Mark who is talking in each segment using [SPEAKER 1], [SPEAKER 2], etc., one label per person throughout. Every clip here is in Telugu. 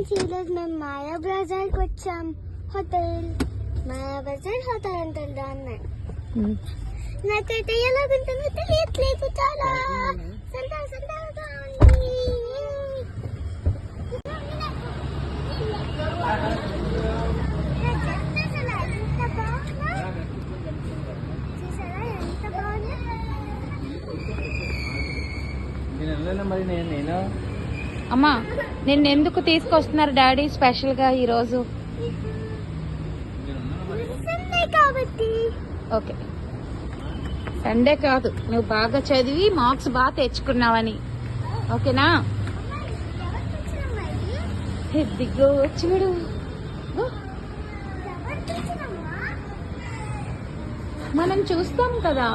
[SPEAKER 1] ఫ్రెండ్స్ ఈరోజు మేము మాయా బజార్కి వచ్చాం. హోటల్ మాయా బజార్ హోటల్ అంటారు దాన్ని. నాకైతే ఎలాగుంటుందో తెలియట్లేదు. చాలా సందడిగా ఉంది.
[SPEAKER 2] అమ్మా నిన్ను ఎందుకు తీసుకొస్తున్నారు డాడీ స్పెషల్ గా ఈ రోజు? ఓకే, సండే కాదు, నువ్వు బాగా చదివి మార్క్స్ బాగా తెచ్చుకున్నావని. ఓకేనా? దిగ్గు చూడు, మనం చూస్తాం కదా.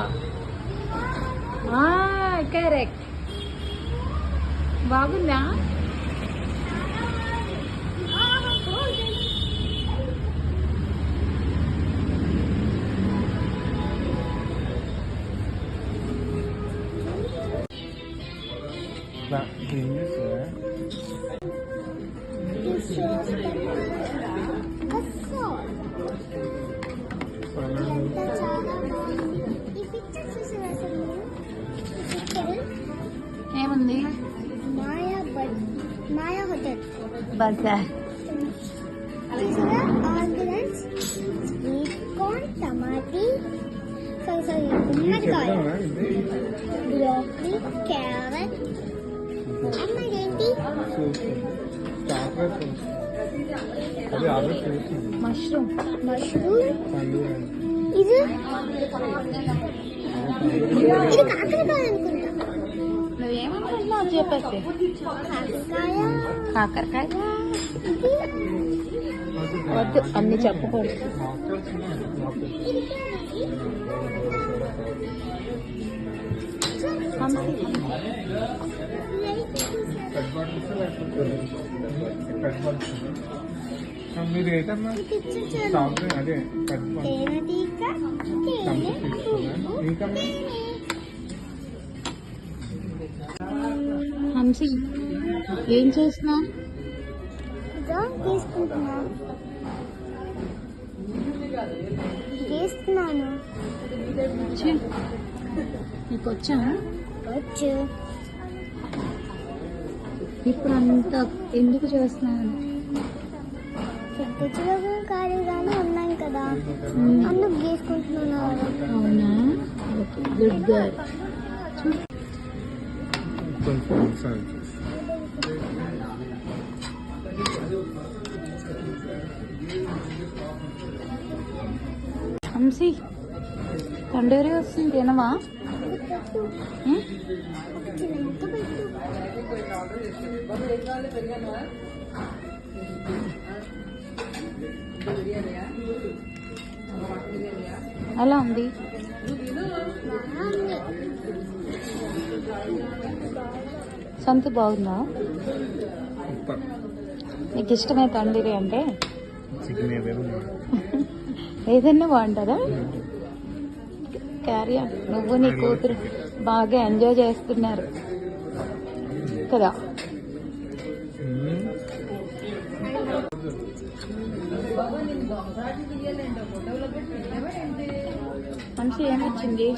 [SPEAKER 2] కరెక్ట్, బాగుందా? ఏముంది?
[SPEAKER 1] మాయా హోటల్
[SPEAKER 2] బజార్.
[SPEAKER 1] ఆర్గనైజ్ స్వీట్ కార్న్, టమాటీ, గుమ్మడికాయ, బ్రోకలీ, క్యారెట్, అమ్మేంటి
[SPEAKER 2] మష్రూమ్.
[SPEAKER 1] ఇది కాకరకాయ అనుకుంటా.
[SPEAKER 2] నువ్వేమనుకుంటున్నావు చెప్పేసి? కాకరకాయ వద్దు, అన్ని చెప్పకూడదు.
[SPEAKER 3] మీరు ఏంటమ్మా అదే
[SPEAKER 2] హంసి ఏం చేస్తున్నావు?
[SPEAKER 1] తీసుకున్నాను.
[SPEAKER 2] నీకు వచ్చా?
[SPEAKER 1] వచ్చు.
[SPEAKER 2] ఇప్పుడు అంత ఎందుకు చేస్తున్నాను?
[SPEAKER 1] ఖాళీగానే ఉన్నాం కదా, అందుకు గీసుకుంటున్నాను.
[SPEAKER 2] అవునా? Good girl. హంసి తండూరి వస్తుంది, తినవా? ఎలా ఉంది? సంతు బాగుందా? నీకు ఇష్టమే తండూరి అంటే? ఏదన్నా బాగుంటుందా? Carry on. నువ్వు నీ కూతురు బాగా ఎంజాయ్ చేస్తున్నారు కదా. మనిషి ఏమొచ్చింది?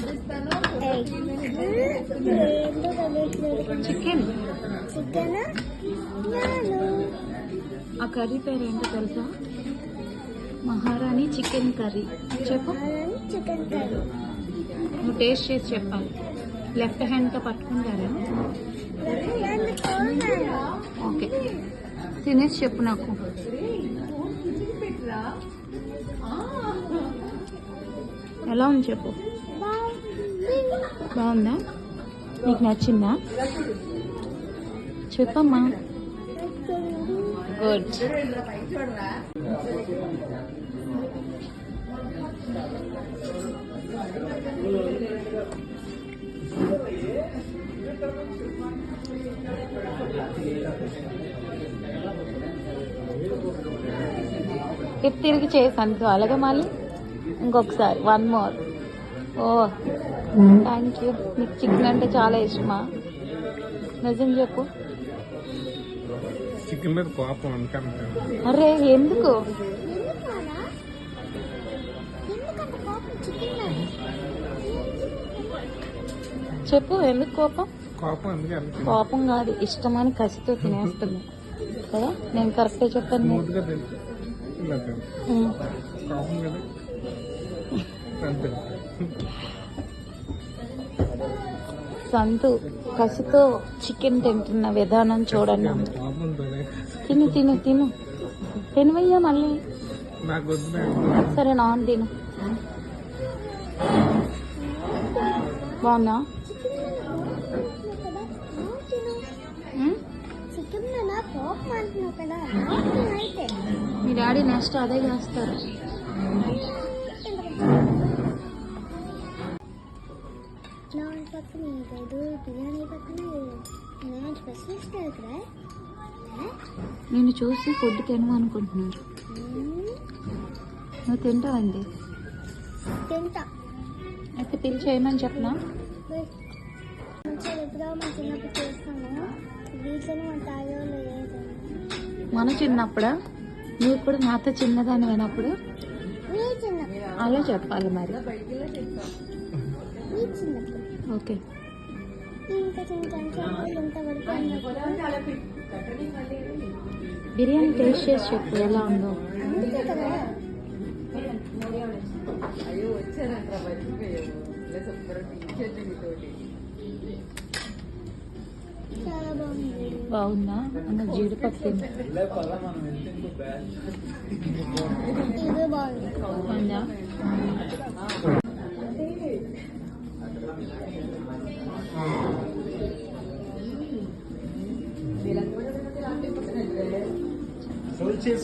[SPEAKER 2] చికెన్. ఆ కర్రీ పేరు ఏంటో తెలుసా? మహారాణి చికెన్ కర్రీ. చెప్పు.
[SPEAKER 1] Chicken curry.
[SPEAKER 2] నువ్వు టేస్ట్ చేసి చెప్పాలి. లెఫ్ట్ హ్యాండ్తో పట్టుకుంటారా? ఓకే, తినేసి చెప్పు నాకు. ఎలా ఉంది చెప్పు. బాగుందా? నీకు నచ్చిందా? చెప్పమ్మా. గుడ్. టిప్ తిరిగి చేసాను అలాగే మళ్ళీ ఇంకొకసారి 1 more. ఓ థ్యాంక్ యూ. నీకు చికెన్ అంటే చాలా ఇష్టమా? నిజం చెప్పు.
[SPEAKER 3] చికెన్ మీద కోపం అనుకుంటా.
[SPEAKER 2] అరే ఎందుకు?
[SPEAKER 1] ఎందుకలా? ఎందుకంత కోపం చికెన్ మీద?
[SPEAKER 2] చెప్పు ఎందుకు కోపం?
[SPEAKER 3] కోపం అందుకే అనుకుంటా.
[SPEAKER 2] కోపం కాదు, ఇష్టమని కసితో తినేస్తుంది కదా. నేను కరెక్టే చెప్పాను.
[SPEAKER 3] స్మూత్గా తెలుసు ఇలా తెలుసు.
[SPEAKER 2] ఉమ్.
[SPEAKER 3] కోపం కదా అంతే.
[SPEAKER 2] సంతు కసితో చికెన్ తింటున్న విధానం చూడండి.
[SPEAKER 3] కోపంతోనే
[SPEAKER 2] తిను తిను తిను తినవయ్యా మళ్ళీ.
[SPEAKER 3] నాకు వద్దు.
[SPEAKER 2] సరే నాన్ తిను. బాగుందా?
[SPEAKER 1] చికెన్ మీద కోపం అంటున్నావు కదా, అయితే
[SPEAKER 2] మీ డాడీ నెక్స్ట్ అదే చేస్తారు.
[SPEAKER 1] నాన్ పక్కన లేదు, బిర్యానీ పక్కన నేను స్పెషలిస్ట్ ఇక్కడ.
[SPEAKER 2] నేను చూసి ఫుడ్ తినమనుకుంటున్నారు. నువ్వు తింటావండి.
[SPEAKER 1] తింటా.
[SPEAKER 2] అయితే పిలిచి చేయమని చెప్పనా?
[SPEAKER 1] మంచిగా ఎప్పుడో మా చిన్నప్పుడు చేస్తాను, వీటిలో మా తాగేవాళ్ళు లేదు.
[SPEAKER 2] మన చిన్నప్పుడా? నువ్వు కూడా నాతో చిన్నదాన్ని అయినప్పుడు
[SPEAKER 1] మీ చిన్న
[SPEAKER 2] అలా చెప్పాలి మరి.
[SPEAKER 1] మీ చిన్నప్పుడు
[SPEAKER 2] ఓకే.
[SPEAKER 1] ఇంకా చిన్న చిన్న ఇంతవరకు అన్నప్పుడు
[SPEAKER 2] బిర్యానీ టేస్ట్ చేసి చెప్పు ఎలా ఉందో.
[SPEAKER 1] అందుకే కదా చాలా బాగుంది.
[SPEAKER 2] బాగుందా? అన్న జీడిపప్పు తింది.
[SPEAKER 1] ఇది బాగుంది.
[SPEAKER 2] బాగుందా?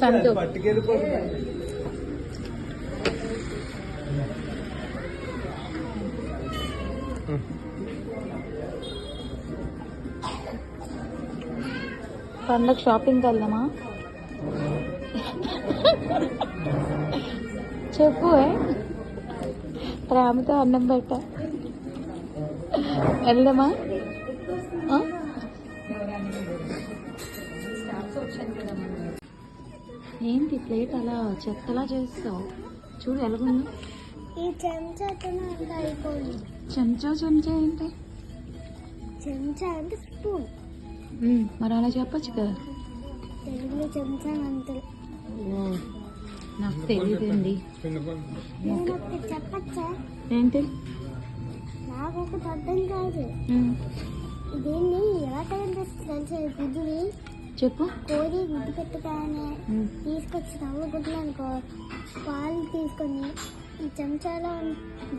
[SPEAKER 2] సంతు పండగ షాపింగ్కి వెళ్దామా? చెప్పు. ప్రేమతో అన్నం పెట్ట వెళ్దామా? ఆ? ఏంటి ప్లేట్ అలా చెత్తలా చేస్తావు? చూడు ఎలాగుంది.
[SPEAKER 1] ఈ చెంచాతో అంత అయిపోయింది.
[SPEAKER 2] చెంచా చెంచా ఏంటి?
[SPEAKER 1] చెంచా అంటే స్పూన్.
[SPEAKER 2] మరి అలా చెప్పచ్చు కదా.
[SPEAKER 1] తెలుగులో చెంచా అంతే.
[SPEAKER 2] ఓ నాకు తెలియదండి.
[SPEAKER 1] నేను ఒకటి చెప్పచ్చా?
[SPEAKER 2] ఏంటి?
[SPEAKER 1] నాకు ఒకటి అర్థం కాదు. దీన్ని ఎలా తయారు చేస్తే తెలుసా? గుడ్డుని
[SPEAKER 2] చెప్పు.
[SPEAKER 1] కోడి గుడ్డు పెట్టగానే తీసుకొచ్చి నవ్వుగుడ్లు అనుకో, పాలు తీసుకొని ఈ చెంచాలో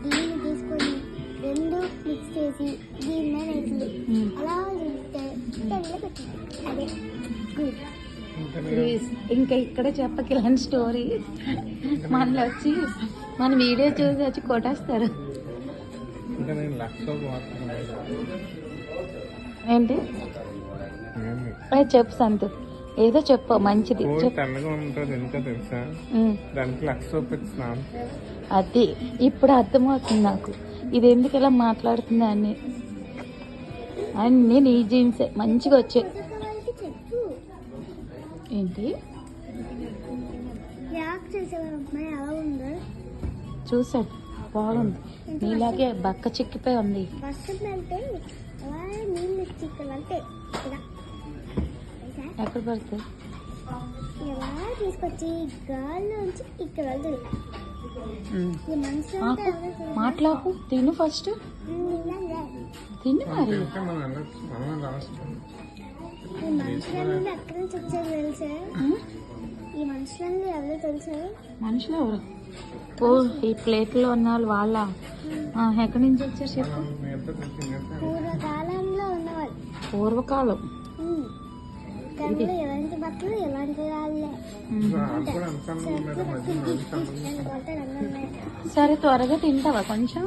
[SPEAKER 1] దీన్ని తీసుకొని రెండు మిక్స్ చేసి దీని మీద వేసి అలా తింటే తెల్ల పెట్టింది. అదే గుడ్.
[SPEAKER 2] ప్లీజ్ ఇంకా ఇక్కడ చెప్పకి ఇలాంటి స్టోరీ. మళ్ళీ వచ్చి మన వీడియో చూసి వచ్చి కొట్టేస్తారు. ఏంటి? చెప్పు సంతు, ఏదో చెప్పు మంచిది చెప్పు.
[SPEAKER 3] తెల్లగా ఉంటుంది ఎందుకో తెలుసా? దానికి లక్ష చూపిస్తున్నాను.
[SPEAKER 2] అది ఇప్పుడు అర్థమవుతుంది నాకు, ఇది ఎందుకు ఇలా మాట్లాడుతుందా అని. అన్నీ నీ జీన్సే మంచిగా వచ్చాయి.
[SPEAKER 1] చెప్పు.
[SPEAKER 2] ఏంటి?
[SPEAKER 1] యాక్ చేసే అమ్మాయి ఎలా ఉందో
[SPEAKER 2] చూసాడు, బాగుంది. నీలాగే బక్క చిక్కిపోయి ఉంది.
[SPEAKER 1] వర్షం వెళ్తే అలా నీళ్ళు చిక్కలంటే ఇలా
[SPEAKER 2] ఎక్కడ పడుతుంది?
[SPEAKER 1] ఇలా తీసుకొచ్చి గాల్లో ఉంచి ఇక్కడ వెళ్తుంది. ఈ మనుషులు
[SPEAKER 2] ఆకు మాట్లాకు, తిను ఫస్ట్ తిను మరి.
[SPEAKER 1] ఈ మనుషులన్నీ ఎక్కడి నుంచి వచ్చారు తెలుసా? ఈ మనుషులన్నీ ఎవరో తెలుసా?
[SPEAKER 2] మనుషులు ఎవరు? ఓ ఈ ప్లేట్లో ఉన్న వాళ్ళు ఎక్కడి నుంచి వచ్చారు చెప్పు.
[SPEAKER 1] పూర్వకాలంలో ఉన్నవాళ్ళు.
[SPEAKER 2] పూర్వకాలం.
[SPEAKER 1] కళ్ళు ఎలాంటి బట్టలు ఎలాంటి వాళ్ళే.
[SPEAKER 2] సరే త్వరగా తింటావా కొంచెం?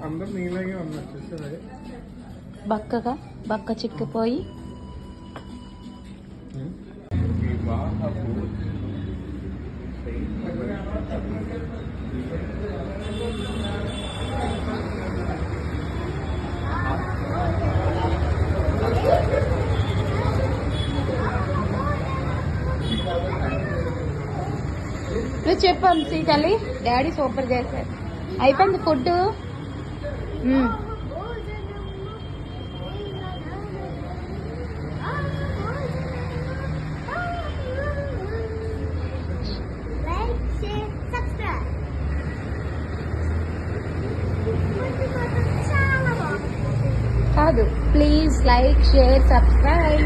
[SPEAKER 3] అందరూ నీలాగే ఉన్నారు.
[SPEAKER 2] బక్కగా బక్క చిక్కిపోయి నువ్వు చెప్పు అంశీ తల్లి. డాడీ సూపర్ చేశారు. అయిపోయింది ఫుడ్.
[SPEAKER 1] Like share subscribe. చాలా బాగుంది.
[SPEAKER 2] కాదు, ప్లీజ్ లైక్ షేర్ సబ్స్క్రైబ్.